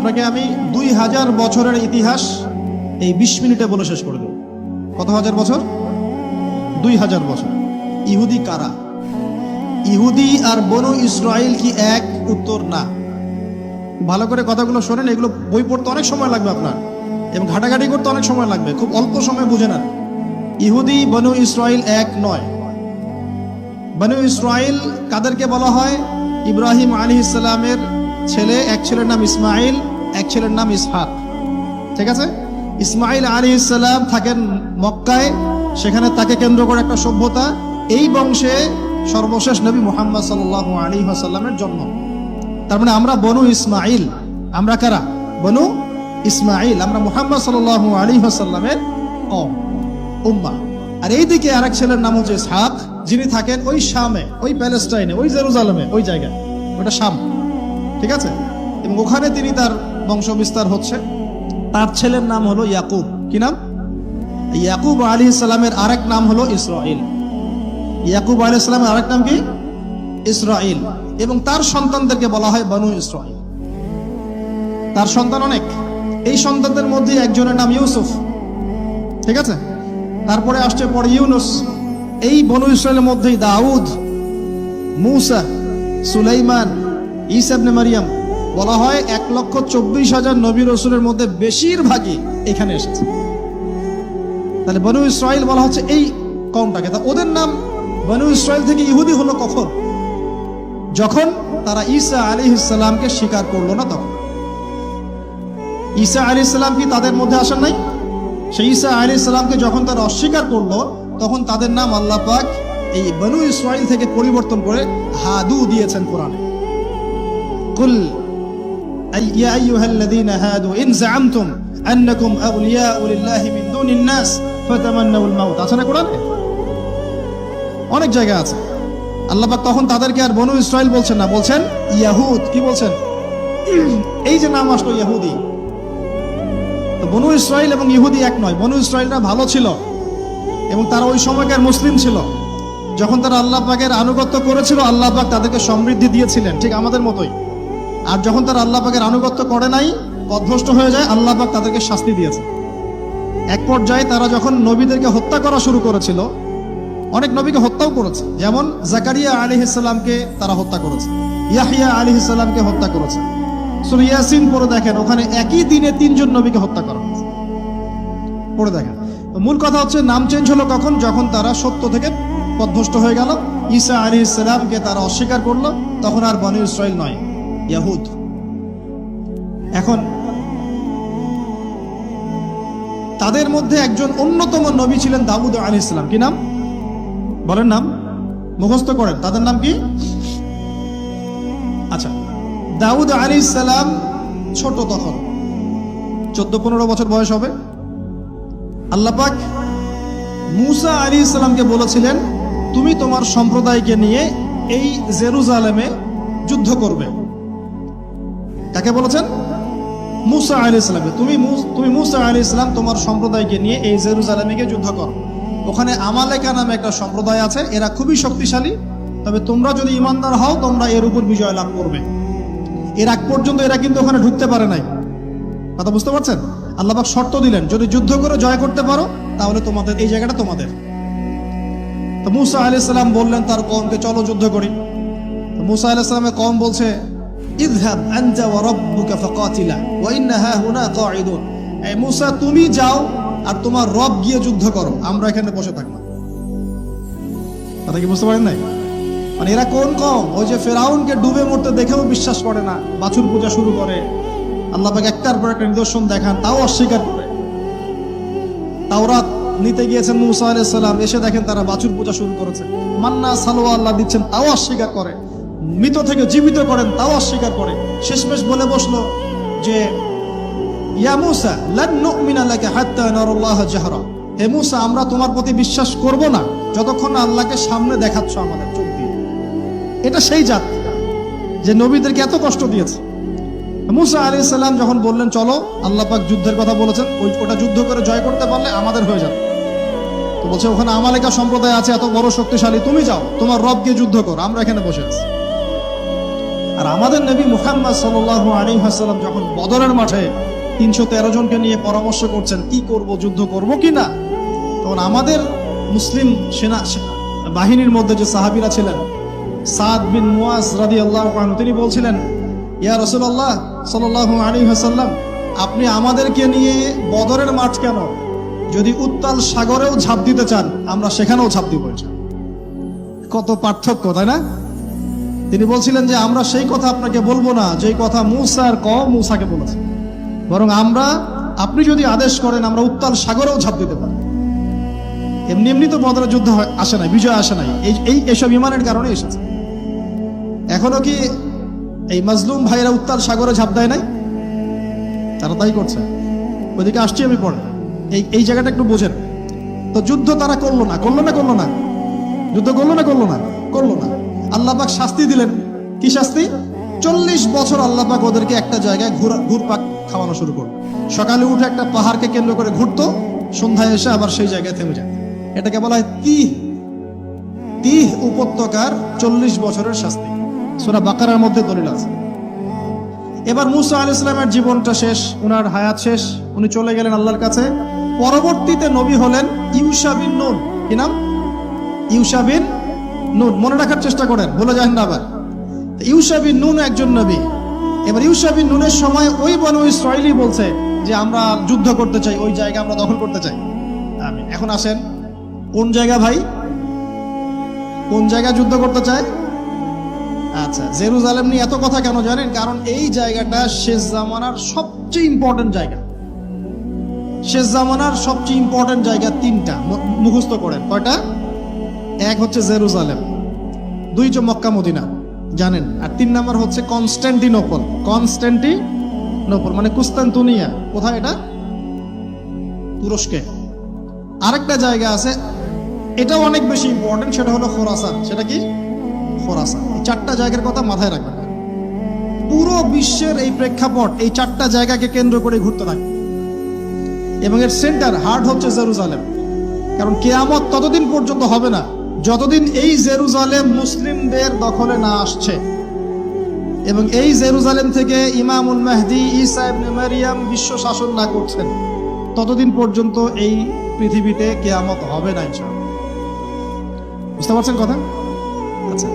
আপনাকে আমি 2000 বছরের ইতিহাস এই 20 মিনিটে বলে শেষ করে দেব। কত হাজার বছর? 2000 বছর। ইহুদি কারা? ইহুদি আর বনু ইসরাইল কি এক? উত্তর না। ভালো করে কথাগুলো শোনেন, এগুলো বই পড়তে অনেক সময় লাগবে আপনার, এবং ঘাটাঘাটি করতে অনেক সময় লাগবে, খুব অল্প সময় বুঝে নেন। ইহুদি বনু ইসরাইল এক নয়। বনু ইসরাইল কাদেরকে বলা হয়? ইব্রাহিম আলাইহিস সালামের ছেলে, এক ছেলের নাম ইসমাইল, এক ছেলের নাম ইসহাক। ঠিক আছে? ইসমাইল আলাইহিস সালাম থাকেন মক্কায়, সেখানে তাকে কেন্দ্র করে একটা সভ্যতা। এই বংশে সর্বশেষ নবী মুহাম্মদ সাল্লাল্লাহু আলাইহি ওয়াসাল্লামের জন্ম। তার মানে আমরা বনু ইসমাইল। আমরা কারা? বনু ইসমাইল। আমরা মুহাম্মদ সাল্লাল্লাহু আলাইহি ওয়াসাল্লামের কওম, উম্মাহ। আর এইদিকে আরেক ছেলের নাম হচ্ছে ইসহাক, যিনি থাকেন ওই শামে, ওই প্যালেস্টাইনে, ওই জেরুজালেমে, ওই জায়গায়, ওটা শাম। ঠিক আছে? এবং ওখানে তিনি তার বংশ বিস্তার হচ্ছে। তার ছেলের নাম হলো ইয়াকুব। কি নাম? ইয়াকুব আলাইহিস সালামের আরেক নাম হলো ইসরাইল। ইয়াকুব আলাইহিস সালামের আরেক নাম কি? ইসরাইল। এবং তার সন্তানদেরকে বলা হয় বনু ইসরাইল। তার সন্তান অনেক। এই সন্তানদের মধ্যে একজনের নাম ইউসুফ। ঠিক আছে? তারপরে আসছে পরে ইউনুস। এই বনু ইসরাইলের মধ্যেই দাউদ, মূসা, সুলাইমান, ঈসা ইবনে মারিয়াম। বলা হয় 1,24,000 নবী রাসূলের মধ্যে বেশিরভাগই এখানে এসেছে। তাহলে বনু ইসরাইল বলা হচ্ছে এই কওমটাকে। তা ওদের নাম বনু ইসরাইল থেকে ইহুদি হলো কখন? যখন তারা ঈসা আলাইহিস সালামকে স্বীকার করলো না তখন। ঈসা আলাইহিস সালাম কি তাদের মধ্যে আসেন নাই? সেই ঈসা আলাইহিস সালামকে যখন তারা অস্বীকার করলো, তখন তাদের নাম আল্লাহ পাক এই বনু ইসরাইল থেকে পরিবর্তন করে হাদু দিয়েছেন কোরআনে। কুল ইয়া আইয়ুহাল্লাযীনা হাদু ইন যাআমতুম আন্নাকুম আউলিয়াউ লিল্লাহি মিন দুনিন নাস ফাতামান্নাউল মাউত। আছে না কোরআনে? অনেক জায়গা আছে। আল্লাহ পাক তখন তাদেরকে আর বনু ইসরাইল বলছেন না, বলছেন ইয়াহুদ। কি বলছেন? এই যে নাম আসলো ইহুদি। তো বনু ইসরাইল এবং ইহুদি এক নয়। বনু ইসরাইলরা ভালো ছিল এবং তারা ওই সময়কার মুসলিম ছিল। যখন তারা আল্লাহ পাকের আনুগত্য করেছিল, আল্লাহ পাক তাদেরকে সমৃদ্ধি দিয়েছিলেন, ঠিক আমাদের মতোই। আর যখন তারা আল্লাহ পাকের আনুগত্য করে নাই, পথভ্রষ্ট হয়ে যায়, আল্লাহ পাক তাদেরকে শাস্তি দিয়েছে। এক পর্যায়ে তারা যখন নবীদেরকে হত্যা করা শুরু করেছিল, অনেক নবীকে হত্যাও করেছে। যেমন জাকারিয়া আলাইহিস সালামকে তারা হত্যা করেছে, ইয়াহইয়া আলাইহিস সালামকে হত্যা করেছে। সূরা ইয়াসিন পড়ে দেখেন, ওখানে একই দিনে 3 জন নবীকে হত্যা করা হয়েছে। পড়ে দেখেন। তো মূল কথা হচ্ছে নাম চেঞ্জ হলো কখন? যখন তারা সত্য থেকে পথভ্রষ্ট হয়ে গেল, ঈসা আলাইহিস সালামকে তারা অস্বীকার করলো, তখন আর বনু ইসরাইল নয়, ইয়াহুদ। এখন তাদের মধ্যে একজন অন্যতম নবী ছিলেন দাউদ আলাইহিস সালাম। কি নাম? বলেন নাম, মুখস্থ করেন। তাদের নাম কি? আচ্ছা, দাউদ আলাইহিস সালাম ছোট, তখন 14-15 বছর বয়স হবে। আল্লাহ পাক মূসা আলাইহিস সালামকে বলেছিলেন, তুমি তোমার সম্প্রদায়কে নিয়ে এই জেরুজালেমে যুদ্ধ করবে। কাকে বলেছেন? মূসা আলাইহিস সালামকে। তুমি মূসা আলাইহিস সালাম তোমার সম্প্রদায়কে নিয়ে এই জেরুজালেমে গিয়ে যুদ্ধ করো। ওখানে আমালেকা নামে একটা সম্প্রদায় আছে, এরা খুবই শক্তিশালী। তবে তোমরা যদি ইমানদার হও, তোমরা এর উপর বিজয় লাভ করবে। এর আগ পর্যন্ত এরা কিন্তু ওখানে ঢুকতে পারে নাই। কথা বুঝতে পারছেন? আল্লাহ পাক শর্ত দিলেন, যদি যুদ্ধ করে জয় করতে পারো, তাহলে তোমাদের এই জায়গাটা তোমাদের। তো মূসা আলাইহিস সালাম বললেন তার কওমকে, চলো যুদ্ধ করি। তো মূসা আলাইহিস সালামের কওম বলছে, ইযহাব আনতা ওয়া রাব্বুকা ফাকাতিলা ওয়া ইন্না হাহুনা কাঈদুন। এই মূসা, তুমি যাও আর তোমার রব গিয়ে যুদ্ধ করো, আমরা এখানে বসে থাকবো। কথা কি বুঝতে পারেন নাই? মানে এরা কোন কওম? ওই যে ফেরাউনকে ডুবে মরতে দেখেও বিশ্বাস করে না, বাছুর পূজা শুরু করে। আল্লাহ পাক একটার পর একটা নিদর্শন দেখান, তাও অস্বীকার করে। তাওরাত নিতে গিয়েছেন মূসা আলাইহিস সালাম, এসে দেখেন তারা বাছুর পূজা শুরু করেছে। মান্না সালোয়া আল্লাহ দিচ্ছেন, তাও অস্বীকার করে। মৃত থেকে জীবিত করেন, তাও অস্বীকার করে। শেষমেশ বলে বসলো যে ইয়া মূসা লান নুমিনা লাকা হাত্তা নারাল্লাহ জাহরা। হে মূসা, আমরা তোমার প্রতি বিশ্বাস করব না যতক্ষণ আল্লাহকে সামনে দেখাচ্ছ আমাদের চোখ দিয়ে। এটা সেই জাত যে নবীদেরকে এত কষ্ট দিয়েছে। মূসা আলাইহিস সালাম যখন বললেন চলো, আল্লাহ পাক যুদ্ধের কথা বলেছেন, ওটা যুদ্ধ করে জয় করতে পারলে আমাদের হয়ে যাবে। তো বলছে ওখানে আমালেকা সম্প্রদায় আছে এত বড় শক্তিশালী, তুমি যাও, তোমার রব গিয়ে যুদ্ধ করো, আমরা এখানে বসে আছি। আর আমাদের নবী মুহাম্মদ সাল্লাল্লাহু আলাইহি ওয়াসাল্লাম যখন বদরের মাঠে 313 জনকে নিয়ে পরামর্শ করছেন কি করব, যুদ্ধ করব কি না, তখন আমাদের মুসলিম সেনা বাহিনীর মধ্যে যে সাহাবীরা ছিলেন, সাদ বিন মুয়াজ রাদিয়াল্লাহু আনহু, তিনি বলছিলেন, ইয়া রাসূলুল্লাহ সাল্লাল্লাহু আলাইহি ওয়াসাল্লাম, আপনি আমাদেরকে নিয়ে বদরের মাঠ কেন, যদি উত্তাল সাগরেও ঝাঁপ দিতে চান আমরা সেখানেও ঝাঁপ দিব। কত পার্থক্য, তাই না? তিনি বলছিলেন যে আমরা সেই কথা আপনাকে বলবো না যেই কথা মূসা আর কওম মূসাকে বলেছে, বরং আপনি যদি আদেশ করেন আমরা উত্তাল সাগরেও ঝাঁপ দিতে পারি। এমনি এমনি তো বদরের যুদ্ধ আসে নাই, বিজয় আসে নাই, এইসব ইমানের কারণে এসেছে। এখনো কি এই মাজলুম ভাইরা উত্তাল সাগরে ঝাঁপ দেয় নাই? তারা তাই করছে। ওইদিকে আসছি আমি পরে, এই জায়গাটা একটু বোঝেন। তো যুদ্ধ তারা করলো না, যুদ্ধ করলো না। আল্লাহ পাক শাস্তি দিলেন। কি শাস্তি? 40 বছর আল্লাহ পাক ওদেরকে একটা জায়গায় ঘুরপাক খাওয়ানো শুরু করলো। সকালে উঠে একটা পাহাড়কে কেন্দ্র করে ঘুরতো, সন্ধ্যায় এসে আবার সেই জায়গায় থেমে যায়। এটাকে বলা হয় তিহ উপত্যকার 40 বছরের শাস্তি। সূরা বাকারার মধ্যে দলিল আছে। এবার মূসা আলাইহিস সালামের জীবনটা শেষ, উনার হায়াত শেষ, উনি চলে গেলেন আল্লাহর কাছে। পরবর্তীতে নবী হলেন ইউশা বিন নুন। কি নাম? ইউশা বিন নুন। মনে রাখার চেষ্টা করেন, ভুলে যান না আবার। ইউশা বিন নুন একজন নবী। এবার ইউশা বিন নুনের সময় ওই বনু ইসরাঈলী বলছে যে আমরা যুদ্ধ করতে চাই, ওই জায়গা আমরা দখল করতে চাই। এখন আসেন, কোন জায়গা ভাই? কোন জায়গা যুদ্ধ করতে চায়? আচ্ছা, জেরুজালেম নিয়ে এত কথা কেন জানেন? কারণ এই জায়গাটা শেষ জামানার সবচেয়ে ইম্পর্টেন্ট জায়গা। শেষ জামানার সবচেয়ে ইম্পর্টেন্ট জায়গা 3টা, মুখস্থ করেন। কয়টা? 1 হচ্ছে জেরুজালেম, 2 হচ্ছে মক্কা মদিনা, জানেন, আর 3 নাম্বার হচ্ছে কনস্ট্যান্টিনোপল। মানে কুস্তান্তনিয়া। কোথায় এটা? তুরস্কে। আরেকটা জায়গা আছে, এটাও অনেক বেশি ইম্পর্টেন্ট, সেটা হলো খোরাসান। সেটা কি? খোরাসান। এই 4টা জায়গার কথা মাথায় রাখবেন। পুরো বিশ্বের এই প্রেক্ষাপট এই 4টা জায়গাকে কেন্দ্র করে ঘুরতে থাকে, এবং এর সেন্টার হার্ট হচ্ছে জেরুজালেম। কারণ কিয়ামত ততদিন পর্যন্ত হবে না যতদিন এই জেরুজালেম মুসলিমদের দখলে না আসছে, এবং এই জেরুজালেম থেকে ইমামুল মাহদি ঈসা ইবনে মারিয়াম বিশ্ব শাসন না করছেন, ততদিন পর্যন্ত এই পৃথিবীতে কিয়ামত হবে না ইনশাআল্লাহ। বুঝতে পারছেন কথা? আচ্ছা,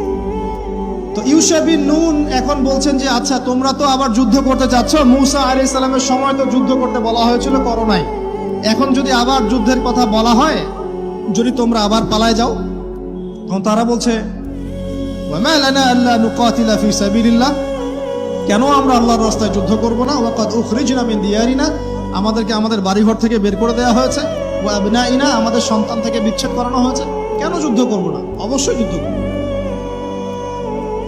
তো ইউশা বিন নুন এখন বলছেন যে আচ্ছা, তোমরা তো আবার যুদ্ধ করতে চাচ্ছ, মূসা আলাইহিস সালামের সময় তো যুদ্ধ করতে বলা হয়েছিল, করো নাই। এখন যদি আবার যুদ্ধের কথা বলা হয়, যদি তোমরা আবার পালায় যাও, তখন তারা বলছে ওয়ামা লানা আল্লা নুকাতিলা ফি সাবিলিল্লাহ, কেন আমরা আল্লাহর রাস্তায় যুদ্ধ করব না? ওয়াকাদ উখরিজনা মিন দিয়ারিনা, আমাদেরকে আমাদের বাড়িঘর থেকে বের করে দেওয়া হয়েছে, ওয়া আবনাইনা, আমাদের সন্তান থেকে বিচ্ছেদ করানো হয়েছে, কেন যুদ্ধ করব না? অবশ্যই যুদ্ধ করব।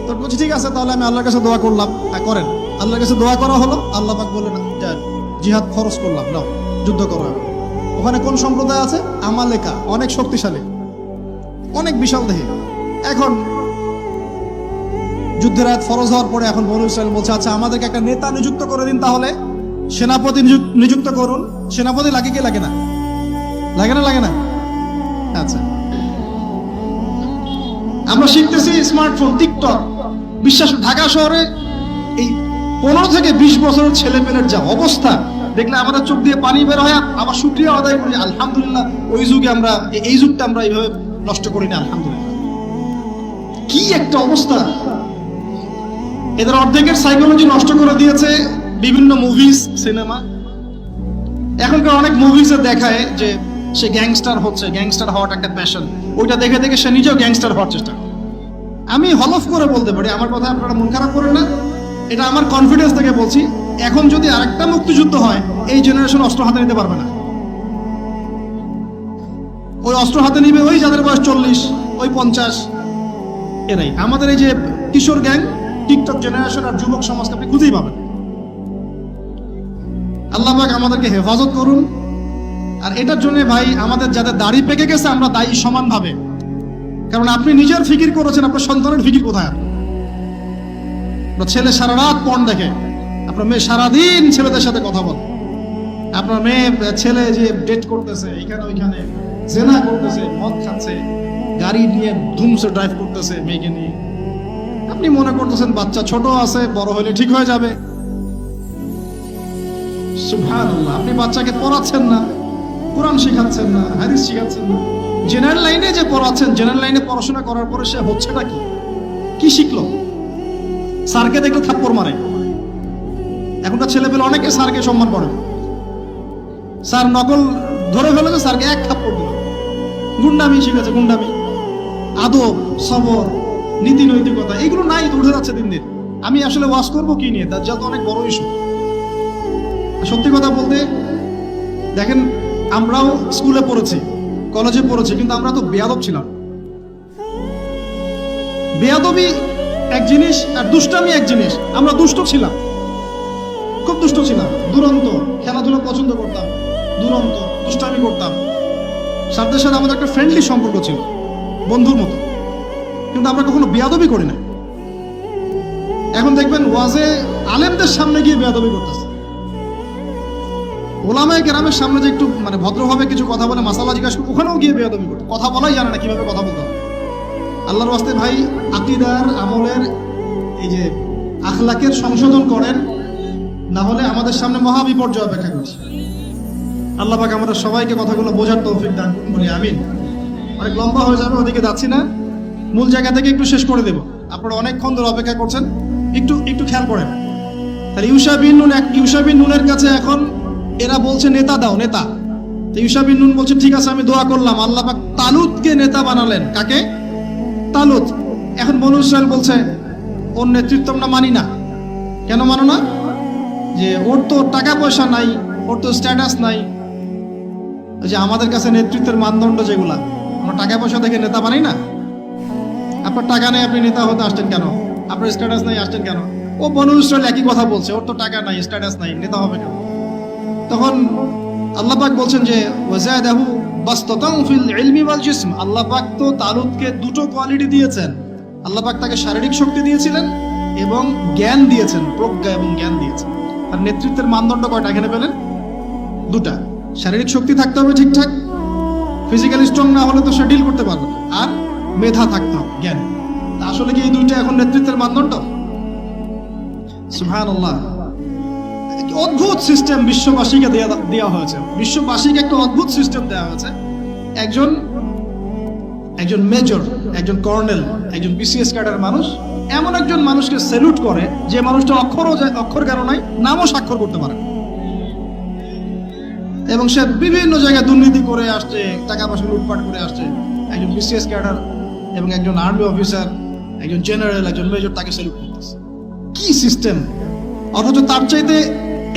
তো বলছি ঠিক আছে, তাহলে আমি আল্লাহর কাছে দোয়া করলাম। হ্যাঁ, করেন। আল্লাহর কাছে দোয়া করা হলো, আল্লাহ পাক বললেন জিহাদ ফরজ করলাম, নাও যুদ্ধ করো। ওখানে কোন সম্প্রদায় আছে? আমালেকা, অনেক শক্তিশালী, অনেক বিশাল দেহী। এখন যুদ্ধের আয়াত ফরজ হওয়ার পরে এখন বনু ইসরাইল বলছে আচ্ছা, আমাদেরকে একটা নেতা নিযুক্ত করে দিন, তাহলে সেনাপতি নিযুক্ত করুন। সেনাপতি লাগে কি লাগে না? লাগে না? আচ্ছা, আমরা শিখতেছি স্মার্টফোন, টিকটক। বিশ্বাস, ঢাকা শহরে এই 15 থেকে 20 বছরের ছেলে মেয়ের যা অবস্থা দেখলে আমাদের চোখ দিয়ে পানি বের হয়। আবার শুকরিয়া আদায় করি, আলহামদুলিল্লাহ, ওই যুগে আমরা, এই যুগটা আমরা এইভাবে নষ্ট করি না, আলহামদুলিল্লাহ। কি একটা অবস্থা! এদের অর্ধেকের সাইকোলজি নষ্ট করে দিয়েছে বিভিন্ন মুভিজ, সিনেমা। এখনকার অনেক মুভিজে দেখায় যে সে গ্যাংস্টার হচ্ছে, গ্যাংস্টার হওয়াটা একটা প্যাশন। ওইটা দেখে দেখে সে নিজেও গ্যাংস্টার হওয়ার চেষ্টা করে। আমি হলফ করে বলতে পারি, আমার কথা আপনারা মন খারাপ করেন না, এটা আমার কনফিডেন্স থেকে বলছি, এখন যদি আরেকটা মুক্তিযুদ্ধ হয়, এই জেনারেশন অস্ত্র হাতে নিতে পারবে না। ওই অস্ত্র হাতে নিবে ওই যাদের বয়স 40, ওই 50, এরাই। আমাদের এই যে কিশোর গ্যাং, টিকটক জেনারেশন আর যুবক সমাজকে আপনি খুঁজেই পাবেন। আল্লাহ পাক আমাদেরকে হেফাজত করুন। আর এটার জন্য ভাই, আমাদের যাদের দাড়ি পেকে গেছে আমরা দায়ী সমানভাবে। কারণ আপনি নিজের ফিকির করেছেন, আপনার সন্তানের ফিকির কোথায়? আপনার ছেলে সারা রাত পর্ন দেখে, আপনার মেয়ে সারাদিন ছেলেদের সাথে কথা বলে, আপনার ছেলে যে ডেট করতেছে এখানে ওইখানে, জেনা করতেছে, মদ খাচ্ছে, গাড়ি নিয়ে ধুমসে ড্রাইভ করতেছে মেয়েকে নিয়ে। আপনি মনে করতেছেন বাচ্চা ছোট আছে, বড় হলে ঠিক হয়ে যাবে। সুবহানাল্লাহ, আপনি বাচ্চাকে পড়াচ্ছেন না, কোরআন শেখাচ্ছেন না, হাদিস শেখাচ্ছেন না, জেনারেল লাইনে যে পড়াচ্ছেন, জেনারেল লাইনে পড়াশোনা করার পরে সে হচ্ছেটা কি, কি শিখলো? স্যারকে দেখলে থাপ্পড় মারে। এখনকার ছেলেপেলে অনেকে স্যারকে সম্মান করে। স্যার নকল ধরে ফেলেছে, স্যারকে এক থাপ্পড় দিল। গুন্ডামি শিখেছে, গুন্ডামি। আদব, সবর, নীতি নৈতিকতা এগুলো নাই, উঠে যাচ্ছে দিন দিন। আমি আসলে ওয়াজ করবো কি নিয়ে, তার যা তো অনেক বড় ইস্যু। সত্যি কথা বলতে দেখেন, আমরাও স্কুলে পড়েছি, কলেজে পড়েছি, কিন্তু আমরা তো বেয়াদব ছিলাম। বেয়াদবি এক জিনিস আর দুষ্টামি এক জিনিস। আমরা দুষ্ট ছিলাম, খুব দুষ্ট ছিলাম, দুরন্ত। খেলাধুলা পছন্দ করতাম, দুরন্ত, দুষ্টামি করতাম। স্যারদের সাথে আমাদের একটা ফ্রেন্ডলি সম্পর্ক ছিল, বন্ধুর মতো, কিন্তু আমরা কখনো বেয়াদবি করি না। এখন দেখবেন ওয়াজে আলেমদের সামনে গিয়ে বেয়াদবি করতেছে। ওলামায়ে কেরামের সামনে যে একটু মানে ভদ্রভাবে কিছু কথা বলে, মাসালা জিজ্ঞাসা করে, ওখানেও গিয়ে বেয়াদবি করতে। কথা বলাই জানে না কিভাবে কথা বলতে হবে। আল্লাহর ওয়াস্তে ভাই, আকীদার, আমলের, এই যে আখলাকের সংশোধন করেন, না হলে আমাদের সামনে মহা বিপর্যয় অপেক্ষা করছে। আল্লাহ পাক আমাদের সবাইকে কথাগুলো বোঝার তৌফিক দান করুন, বলি আমিন। অনেক লম্বা হয়ে যাবে, ওদিকে যাচ্ছি না, মূল জায়গা থেকে একটু শেষ করে দেব। আপনারা অনেকক্ষণ ধরে অপেক্ষা করছেন, একটু একটু খেয়াল করেন। তাহলে ইউশা বিন নুনের কাছে এখন এরা বলছে নেতা দাও, নেতা। তো ইউশা বিন নুন বলছে ঠিক আছে, আমি দোয়া করলাম। আল্লাহ পাক তালুতকে নেতা বানালেন। কাকে? তালুত। এখন বনু ইসরাইল বলছে ওর নেতৃত্ব আমরা মানি না। কেন মানো না? যে ওর তো টাকা পয়সা নাই, ওর তো স্ট্যাটাস নাই। যে আমাদের কাছে নেতৃত্বের মানদণ্ড যেগুলা, আমরা টাকা পয়সা দেখে নেতা বানাই না। আপনার টাকা নেই, আপনি নেতা হতে আসছেন কেন? আপনার স্ট্যাটাস নাই, আসছেন কেন? ও বনু ইসরাইল একই কথা বলছে, ওর তো টাকা নাই, স্ট্যাটাস নাই, নেতা হবে কেন? তখন আল্লাহ পাক বলছেন যে ওয়াজাদাহু বাসতাতান ফিল ইলমি ওয়াল জিসম। আল্লাহ পাক তো তালুতকে দুটো কোয়ালিটি দিয়েছেন। আল্লাহ পাক তাকে শারীরিক শক্তি দিয়েছিলেন এবং জ্ঞান দিয়েছেন, প্রজ্ঞা এবং জ্ঞান দিয়েছেন। আর নেতৃত্বের মানদণ্ড কয়টা এখানে পেলেন? দুটা। শারীরিক শক্তি থাকতে হবে ঠিকঠাক, ফিজিক্যালি স্ট্রং না হলে তো সে ডিল করতে পারবে না। আর মেধা থাকতে হবে, জ্ঞান। আসলে কি এই দুইটা এখন নেতৃত্বের মানদণ্ড? সুবহানাল্লাহ। অদ্ভুত সিস্টেম বিশ্ববাসীকে দেওয়া হয়েছে। বিশ্ববাসীকে একটা অদ্ভুত সিস্টেম দেওয়া হয়েছে। একজন মেজর, একজন কর্নেল, একজন বিসিএস ক্যাডার মানুষ এমন একজন মানুষকে স্যালুট করে যে মানুষটা অক্ষর জ্ঞান নাই, নামও স্বাক্ষর করতে পারে, এবং সে বিভিন্ন জায়গায় দুর্নীতি করে আসছে, টাকা পয়সা লুটপাট করে আসছে। একজন বিসিএস ক্যাডার এবং একজন আর্মি অফিসার, একজন জেনারেল, একজন মেজর তাকে স্যালুট করতেছে। কি সিস্টেম! অথচ তার চাইতে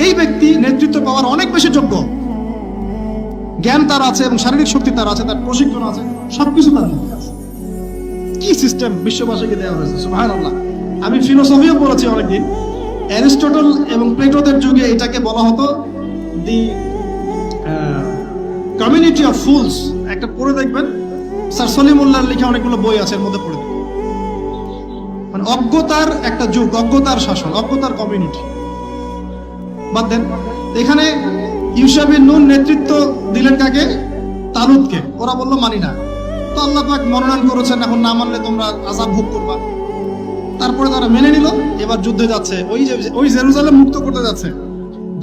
এই ব্যক্তি নেতৃত্ব পাওয়ার অনেক বেশি যোগ্য। জ্ঞান তার আছে এবং শারীরিক শক্তি তার আছে, তার প্রশিক্ষণ আছে, সবকিছু তার মধ্যে আছে। কি সিস্টেম বিশ্ববাসীকে দেওয়া হয়েছে! সুবহানাল্লাহ। আমি ফিলোসফিও পড়েছি অনেকদিন। অ্যারিস্টটল এবং প্লেটোদের যুগে এটাকে বলা হতো দি কমিউনিটি অফ ফুলস। একটা পড়ে দেখবেন, স্যার সলিমুল্লাহর লেখা অনেকগুলো বই আছে, এর মধ্যে পড়ে দেখবেন। মানে অজ্ঞতার একটা যুগ, অজ্ঞতার শাসন, অজ্ঞতার কমিউনিটি। বাদ দেন, এখানে ইউশা বিন নুন নেতৃত্ব দিলেন কাকে? তালুতকে। ওরা বললো মানি না। তো আল্লাহ পাক মনোনয়ন করেছেন, এখন না মানলে তোমরা আযাব ভোগ করবা। তারপরে তারা মেনে নিল। এবার যুদ্ধে যাচ্ছে, ওই জেরুজালেম মুক্ত করতে যাচ্ছে।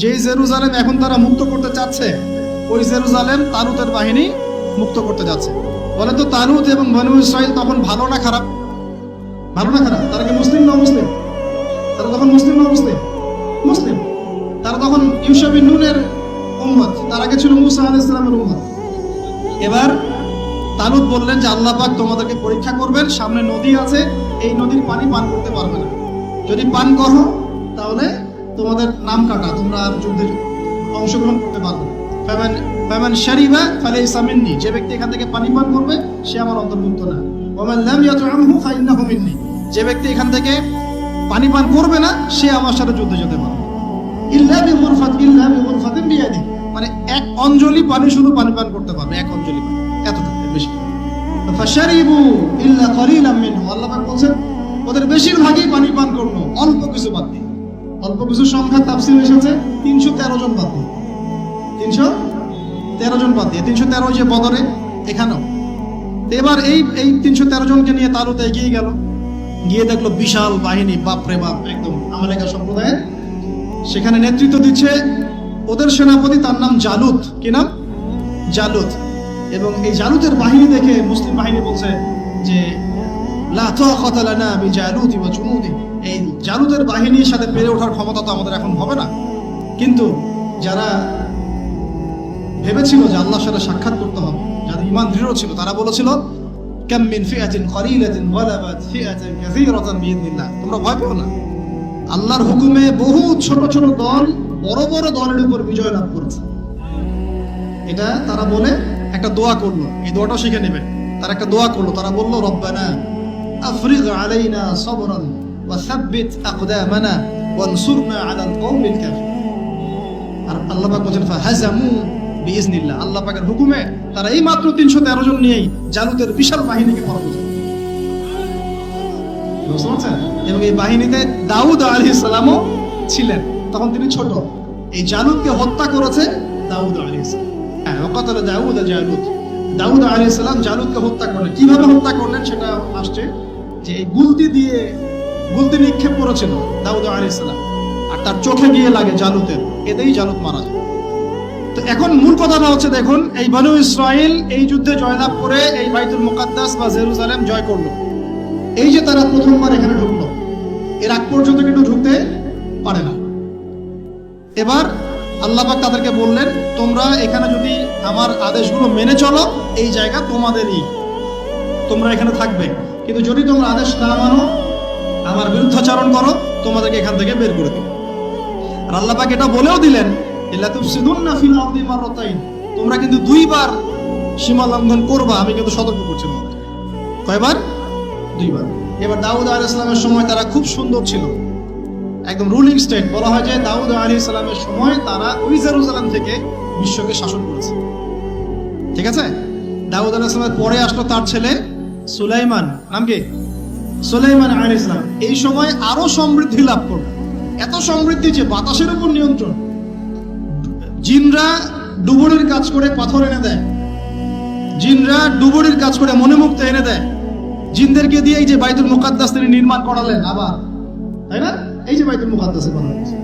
যেই জেরুজালেম এখন তারা মুক্ত করতে চাচ্ছে, ওই জেরুজালেম তালুতের বাহিনী মুক্ত করতে যাচ্ছে। বলে তো তালুত এবং বনু ইসরাইল তখন ভালো না খারাপ? ভালো না খারাপ? তারা কি মুসলিম না মুসলিম? তারা তখন মুসলিম না মুসলিম? মুসলিম। তারা তখন ইউশা বিন নুনের উম্মত, তার আগে ছিল মুসা আলাইহিস সালামের উম্মত। এবার তালুত বললেন যে আল্লাহ পাক তোমাদেরকে পরীক্ষা করবেন, সামনে নদী আছে, এই নদীর পানি পান করতে পারবে না। যদি পান করো তাহলে তোমাদের নাম কাটা, তোমরা আর যুদ্ধে অংশগ্রহণ করতে পারবে না। ফামান শারিবা ফালাইসা মিন্নি। যে ব্যক্তি এখান থেকে পানি পান করবে সে আমার অন্তর্ভুক্ত না। ওয়ামান লাম ইয়াতআমহু ফাইন্নাহু মিন্নি। যে ব্যক্তি এখান থেকে পানি পান করবে না সে আমার সাথে যুদ্ধে যেতে পারবে। ইল্লা বিগুরফাতিন বিয়াদি। মানে এক অঞ্জলি পানি শুধু পানি পান করতে পারবে, এক অঞ্জলি পানি, এতটুকু, বেশি। ফাশারিবু ইল্লা কলিলাম মিনহু। আল্লাহ পাক বলেন ওদের বেশিরভাগই পানি পান করলো, অল্প কিছু বাদ দিয়ে। অল্প কিছু সংখ্যা তাফসীর এসেছে 313 জন বাদ দিয়ে। 313 জন বাদ দিয়ে, 313 যে বদরে, এখানেও। এবার এই 313 জনকে নিয়ে তালুত এগিয়ে গেল। গিয়ে দেখলো বিশাল বাহিনী, বাপরে বাপ, একদম আমেরিকা সম্প্রদায়ের। সেখানে নেতৃত্ব দিচ্ছে ওদের সেনাপতি, তার নাম জালুত। কি নাম? জালুত। এবং এই জালুতের বাহিনী দেখে মুসলিম বাহিনী বলছে যে লা তাকাতা লানা বিজালুতি ওয়া জুনুদি, এই জালুতের বাহিনীর সাথে পেরে ওঠার ক্ষমতা তো আমাদের এখন হবে না। কিন্তু যারা ভেবেছিল যে আল্লাহর সাথে সাক্ষাৎ করতে হবে, যাদের ঈমান দৃঢ় ছিল, তারা বলেছিল কাম মিন ফিআতিন ক্বালিলাতিন গালাবাত ফিআতান কাসীরাতান বিইذنিল্লাহ, তোমরা ভয় পেও না, আল্লাহর হুকুমে বহু ছোট ছোট দল বড় বড় দলের উপর বিজয় লাভ করেছে। এটা তারা বলে একটা দোয়া করলো, এই দোয়াটা শিখে নেবেন। তারা একটা দোয়া করলো, তারা বলল রব্বানা আফরিগ আলাইনা সাবরান ওয়া সাব্বিত আকদামানা ওয়ানসুরনা আলাল কওমিল কাফির। আর আল্লাহ পাক বলেন ফাহাজামু বিইذনিল্লাহ, আল্লাহ পাকের হুকুমে তারা এই মাত্র 313 জন নিয়েই জালুতের বিশাল বাহিনীকে পরাজিত করে। বুঝতে পারছেন? এবং এই বাহিনীতে দাউদ আলাইহিস সালামও ছিলেন, তখন তিনি ছোট। এই জালুতকে হত্যা করেছে দাউদ আলাইহিস সালাম। হ্যাঁ, ওয়াকাতালা দাউদ জালুত, দাউদ আলাইহিস সালাম জালুতকে হত্যা করলেন। কিভাবে হত্যা করলেন সেটা আসছে যে এই গুলতি নিক্ষেপ করেছিল দাউদ আলাইহিস সালাম, আর তার চোখে গিয়ে লাগে জালুতের, এতেই জালুত মারা যায়। তো এখন মূল কথাটা হচ্ছে, দেখুন এই বনু ইসরাইল এই যুদ্ধে জয়লাভ করে এই বাইতুল মুকাদ্দাস বা জেরুজালেম জয় করলো। এই যে তারা প্রথমবার এখানে ঢুকলো, এর আগ পর্যন্ত কিন্তু ঢুকতে পারে না। এবার আল্লাহ পাক তাদেরকে বললেন, তোমরা এখানে যদি আমার আদেশগুলো মেনে চলো, এই জায়গা তোমাদেরই, তোমরা এখানে থাকবে। কিন্তু যদি তোমরা আদেশ না মানো, আমার বিরুদ্ধাচরণ করো, তোমাদেরকে এখান থেকে বের করে দিবে। আর আল্লাহ পাক এটা বলেও দিলেন, ইল্লা তুফসিদুন্না ফিল আরদি মাররাতাইন, তোমরা কিন্তু দুইবার সীমা লঙ্ঘন করবা, আমি কিন্তু সতর্ক করছি তোমাদের। কয়বার? দুইবার। এবার দাউদ আলাইহিস সালামের সময় তারা খুব সুন্দর ছিল, একদম রুলিং স্টেট। বলা হয় যে দাউদ আলাইহিস সালামের সময় তারা ওই জেরুজালেম থেকে বিশ্বকে শাসন করেছে। ঠিক আছে? দাউদ আলাইহিস সালামের পরে আসলো তার ছেলে সুলাইমান, নাম কি? সুলাইমান আলাইহিস সালাম। এই সময় আরো সমৃদ্ধি লাভ করলো, এত সমৃদ্ধি যে বাতাসের উপর নিয়ন্ত্রণ। জিনরা ডুবুরির কাজ করে পাথর এনে দেয়, জিনরা ডুবুরির কাজ করে মণিমুক্তা এনে দেয়। জিনদেরকে দিয়ে এই যে বাইতুল মুকাদ্দাস তিনি নির্মাণ করালেন আবার, তাই না? এই যে বাইতুল মুকাদ্দাসের কথা হচ্ছে,